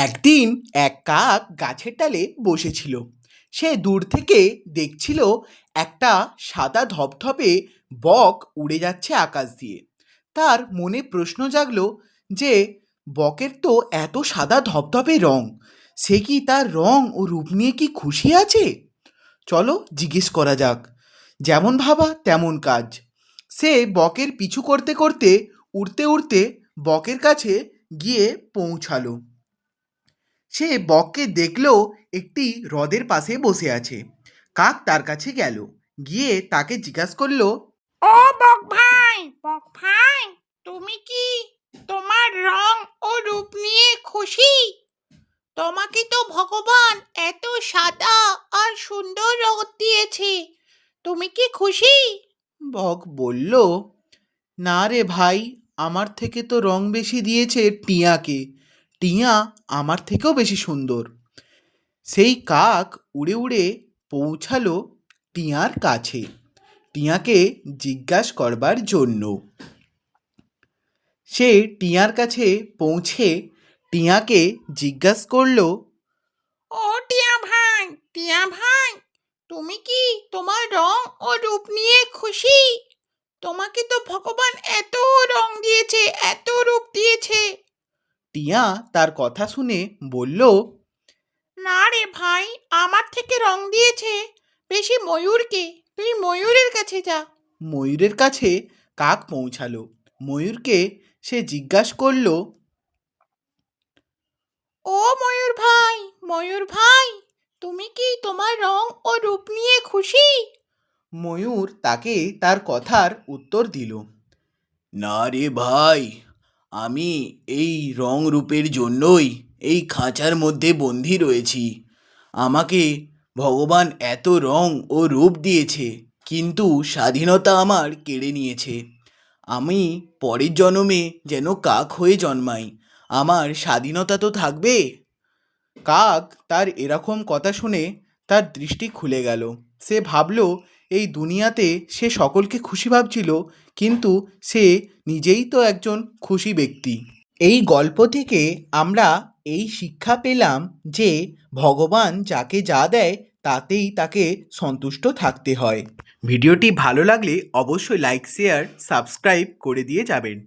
একদিন এক কাক গাছের ডালে বসেছিল। সে দূর থেকে দেখছিল একটা সাদা ধপধপে বক উড়ে যাচ্ছে আকাশ দিয়ে। তার মনে প্রশ্ন জাগলো যে বকের তো এত সাদা ধপধপে রং, সে কি তার রং ও রূপ নিয়ে কি খুশি আছে? চলো জিজ্ঞেস করা যাক। যেমন ভাবা তেমন কাজ। সে বকের পিছু করতে করতে উড়তে উড়তে বকের কাছে গিয়ে পৌঁছালো। সে বককে দেখলো একটি হ্রদের পাশে বসে আছে। কাক তার কাছে গেল, গিয়ে তাকে জিজ্ঞাসা করলো, ও বক ভাই, তুমি কি তোমার রং ও রূপ নিয়ে খুশি? তোমাকে তো ভগবান এত সাদা আর সুন্দর রং দিয়েছে, তুমি কি খুশি? বক বলল, না রে ভাই, আমার থেকে তো রং বেশি দিয়েছে টিয়াকে। টিয়া আমার থেকেও বেশি সুন্দর। সেই কাক উড়ে উড়ে পৌঁছালো টিয়ার কাছে টিয়াকে জিজ্ঞাসা করবার জন্য। সে টিয়ার কাছে পৌঁছে টিয়াকে জিজ্ঞাসা করলো, ও টিয়া ভাই, তুমি কি তোমার রং ও রূপ নিয়ে খুশি? তোমাকে তো ভগবান এত রং দিয়েছে, এত রূপ দিয়েছে। টিয়া তার কথা শুনে বলল, না রে ভাই, আমার থেকে রং দিয়েছে বেশি ময়ূরকে, তুই ময়ূরের কাছে যা। ময়ূরের কাছে কাক পৌঁছালো। ময়ূরকে সে জিজ্ঞাসা করলো, ও ময়ূর ভাই, তুমি কি তোমার রং ও রূপ নিয়ে খুশি? ময়ূর তাকে তার কথার উত্তর দিল, না রে ভাই, আমি এই রং রূপের জন্যই এই খাঁচার মধ্যে বন্দি রয়েছি। আমাকে ভগবান এত রং ও রূপ দিয়েছে, কিন্তু স্বাধীনতা আমার কেড়ে নিয়েছে। আমি পরের জন্মে যেন কাক হয়ে জন্মাই, আমার স্বাধীনতা তো থাকবে। কাক তার এরকম কথা শুনে তার দৃষ্টি খুলে গেল। সে ভাবল, এই দুনিয়াতে সে সকলকে খুশি ভাবছিল, কিন্তু সে নিজেই তো একজন খুশি ব্যক্তি। এই গল্প থেকে আমরা এই শিক্ষা পেলাম যে ভগবান যাকে যা দেয় তাতেই তাকে সন্তুষ্ট থাকতে হয়। ভিডিওটি ভালো লাগলে অবশ্যই লাইক, শেয়ার, সাবস্ক্রাইব করে দিয়ে যাবেন।